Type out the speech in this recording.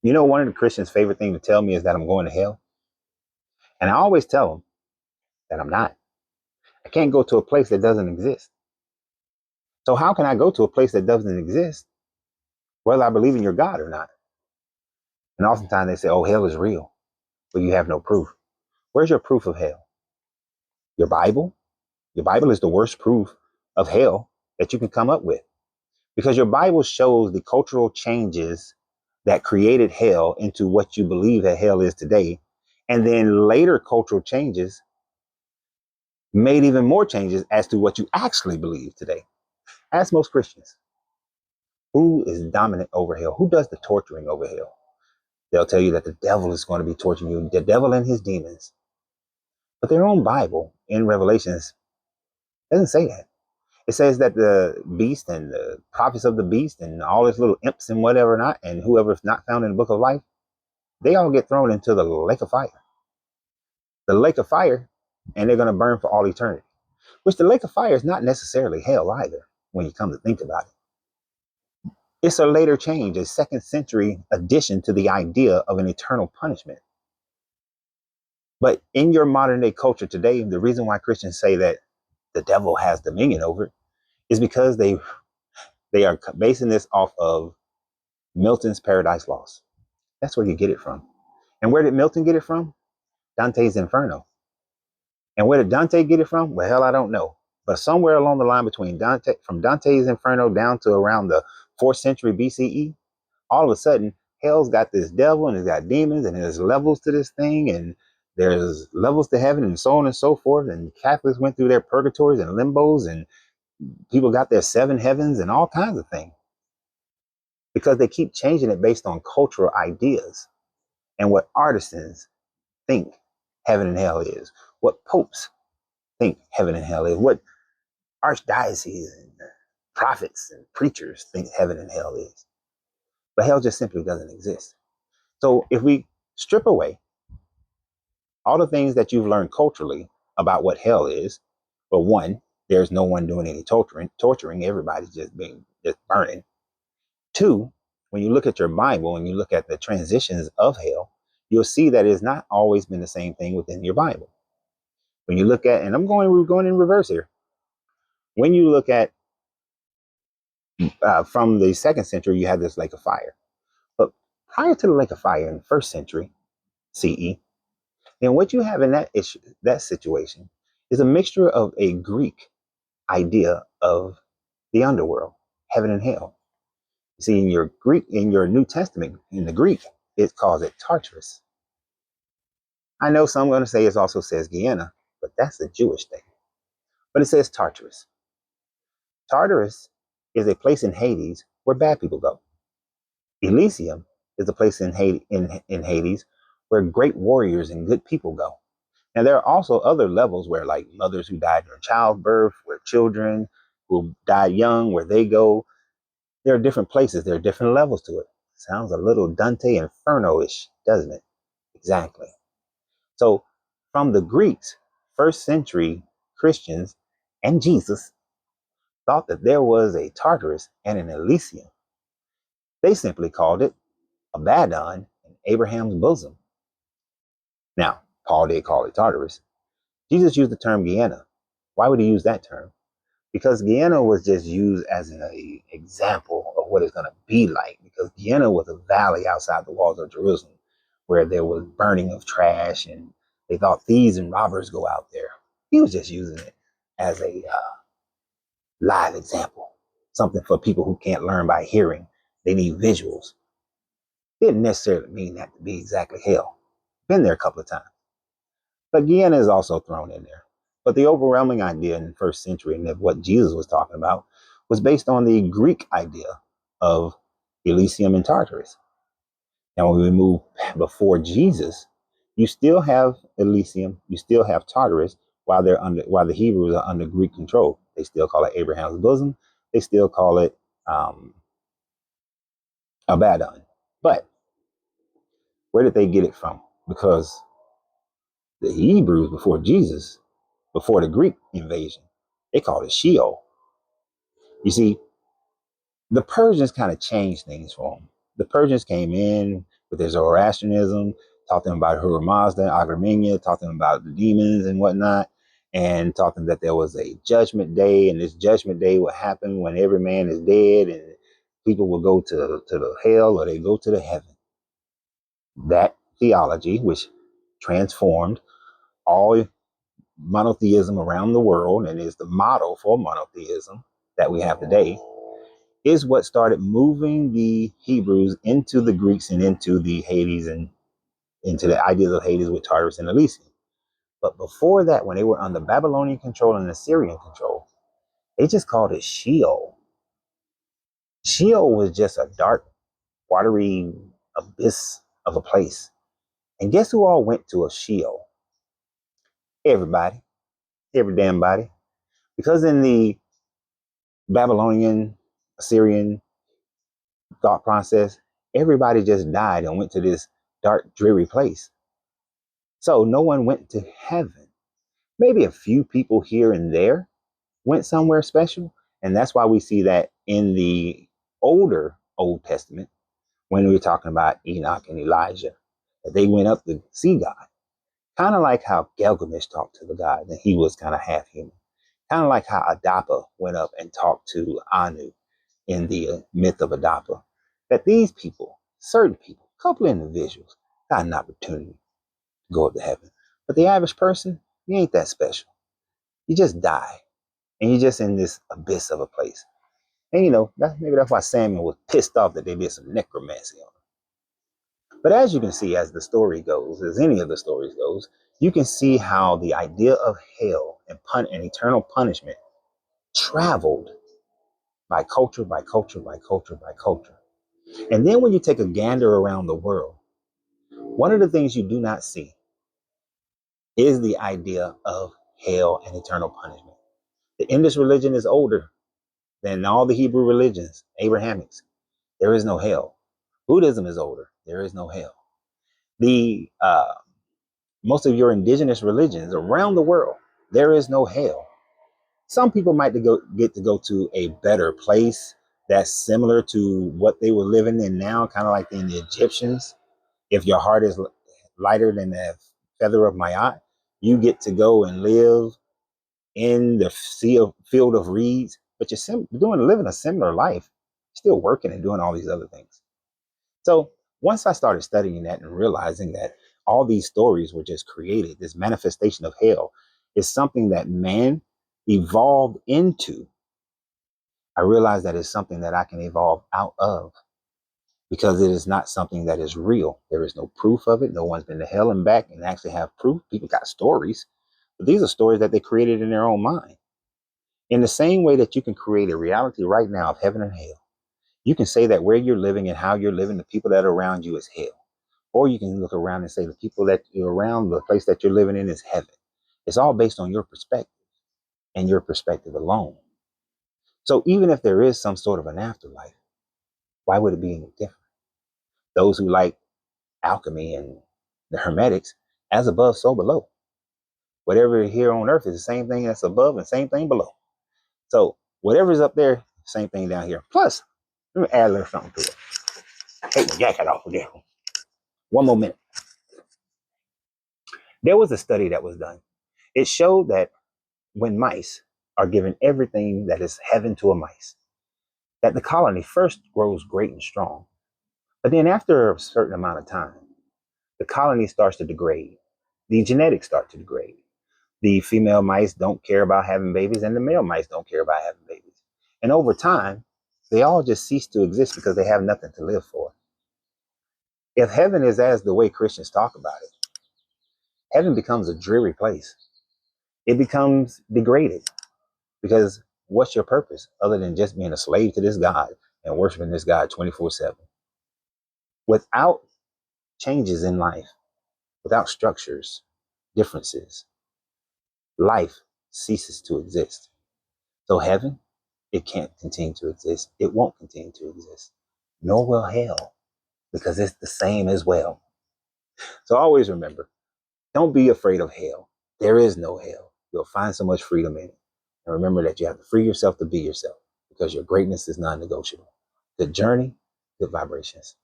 You know, one of the Christians' favorite thing to tell me is that I'm going to hell. And I always tell them that I'm not. I can't go to a place that doesn't exist. So how can I go to a place that doesn't exist, whether I believe in your God or not? And oftentimes they say, oh, hell is real, but you have no proof. Where's your proof of hell? Your Bible? Your Bible is the worst proof of hell that you can come up with, because your Bible shows the cultural changes that created hell into what you believe that hell is today. And then later cultural changes made even more changes as to what you actually believe today. Ask most Christians, who is dominant over hell? Who does the torturing over hell? They'll tell you that the devil is going to be torturing you, the devil and his demons. But their own Bible in Revelations doesn't say that. It says that the beast and the prophets of the beast and all his little imps and whatever not, and whoever's not found in the book of life, they all get thrown into the lake of fire. The lake of fire, and they're going to burn for all eternity. Which the lake of fire is not necessarily hell either, when you come to think about it. It's a later change, a second century addition to the idea of an eternal punishment. But in your modern day culture today, the reason why Christians say that the devil has dominion over it is because they are basing this off of Milton's Paradise Lost. That's where you get it from. And where did Milton get it from? Dante's Inferno. And where did Dante get it from? Well, hell, I don't know. But somewhere along the line between Dante, from Dante's Inferno down to around the 4th century BCE, all of a sudden, hell's got this devil and it's got demons and there's levels to this thing and there's levels to heaven and so on and so forth. And Catholics went through their purgatories and limbos and people got their 7 heavens and all kinds of things because they keep changing it based on cultural ideas and what artisans think heaven and hell is, what popes think heaven and hell is, what archdioceses and prophets and preachers think heaven and hell is. But hell just simply doesn't exist. So if we strip away all the things that you've learned culturally about what hell is, but one, there's no one doing any torturing, everybody's just burning. Two, when you look at your Bible and you look at the transitions of hell, you'll see that it's not always been the same thing within your Bible. When you look at, and we're going in reverse here. When you look at from the 2nd century, you had this lake of fire. But prior to the lake of fire in the 1st century CE, then what you have in that situation is a mixture of a Greek idea of the underworld, heaven and hell. You see, in your New Testament, in the Greek, it calls it Tartarus. I know some are going to say it also says Gehenna, but that's the Jewish thing. But it says Tartarus. Tartarus is a place in Hades where bad people go. Elysium is a place in Hades where great warriors and good people go. And there are also other levels where, like mothers who died during childbirth, where children who died young, where they go. There are different places. There are different levels to it. Sounds a little Dante Inferno-ish, doesn't it? Exactly. So from the Greeks, 1st century Christians and Jesus thought that there was a Tartarus and an Elysium. They simply called it Abaddon in Abraham's bosom. Now, Paul did call it Tartarus. Jesus used the term Gehenna. Why would he use that term? Because Gehenna was just used as an example of what it's going to be like. Because Gehenna was a valley outside the walls of Jerusalem where there was burning of trash and they thought thieves and robbers go out there. He was just using it as a live example, something for people who can't learn by hearing. They need visuals. Didn't necessarily mean that to be exactly hell. Been there a couple of times. But Gehenna is also thrown in there. But the overwhelming idea in the 1st century and what Jesus was talking about was based on the Greek idea of Elysium and Tartarus. Now, when we move before Jesus, you still have Elysium, you still have Tartarus, while the Hebrews are under Greek control. They still call it Abraham's bosom. They still call it Abaddon. But where did they get it from? Because the Hebrews before Jesus, before the Greek invasion, they called it Sheol. You see, the Persians kind of changed things for them. The Persians came in, with their Zoroastrianism, taught them about Ahura Mazda, Agamemnon, taught them about the demons and whatnot, and taught them that there was a judgment day, and this judgment day will happen when every man is dead, and people will go to the hell or they go to the heaven. That theology, which transformed all monotheism around the world and is the model for monotheism that we have today, is what started moving the Hebrews into the Greeks and into the Hades and into the ideas of Hades with Tartarus and Elysium. But before that, when they were under Babylonian control and Assyrian control, they just called it Sheol. Sheol was just a dark, watery abyss of a place. And guess who all went to a Sheol? Everybody, every damn body. Because in the Babylonian, Assyrian thought process, everybody just died and went to this dark, dreary place. So no one went to heaven. Maybe a few people here and there went somewhere special. And that's why we see that in the older Old Testament, when we were talking about Enoch and Elijah, that they went up to see God. Kind of like how Gilgamesh talked to the God, and he was kind of half human. Kind of like how Adapa went up and talked to Anu in the myth of Adapa. That these people, certain people, a couple of individuals, got an opportunity to go up to heaven. But the average person, you ain't that special. You just die. And you're just in this abyss of a place. And maybe that's why Samuel was pissed off that they did some necromancy on him. But as you can see, as the story goes, as any of the stories goes, you can see how the idea of hell and eternal punishment traveled by culture, by culture, by culture, by culture. And then when you take a gander around the world, one of the things you do not see is the idea of hell and eternal punishment. The Indus religion is older than all the Hebrew religions, Abrahamics. There is no hell. Buddhism is older. There is no hell. The most of your indigenous religions around the world, there is no hell. Some people might get to go to a better place that's similar to what they were living in now, kind of like in the Egyptians. If your heart is lighter than the feather of Mayat, you get to go and live in the field of reeds, but you're living a similar life, still working and doing all these other things. So once I started studying that and realizing that all these stories were just created, this manifestation of hell is something that man evolved into, I realized that it's something that I can evolve out of, because it is not something that is real. There is no proof of it. No one's been to hell and back and actually have proof. People got stories, but these are stories that they created in their own mind. In the same way that you can create a reality right now of heaven and hell, you can say that where you're living and how you're living, the people that are around you is hell. Or you can look around and say the people that you're around, the place that you're living in is heaven. It's all based on your perspective and your perspective alone. So even if there is some sort of an afterlife, why would it be any different? Those who like alchemy and the Hermetics, as above, so below. Whatever here on earth is the same thing that's above and same thing below. So whatever's up there, same thing down here. Plus, let me add a little something to it. Take my jacket off of there. One more minute. There was a study that was done. It showed that when mice are given everything that is heaven to a mice, that the colony first grows great and strong. But then after a certain amount of time, the colony starts to degrade. The genetics start to degrade. The female mice don't care about having babies, and the male mice don't care about having babies. And over time, they all just cease to exist because they have nothing to live for. If heaven is as the way Christians talk about it, heaven becomes a dreary place. It becomes degraded, because what's your purpose other than just being a slave to this God and worshiping this God 24/7? Without changes in life, without structures, differences, life ceases to exist. So heaven, it can't continue to exist. It won't continue to exist. Nor will hell, because it's the same as well. So always remember, don't be afraid of hell. There is no hell. You'll find so much freedom in it. And remember that you have to free yourself to be yourself, because your greatness is non-negotiable. Good journey, good vibrations.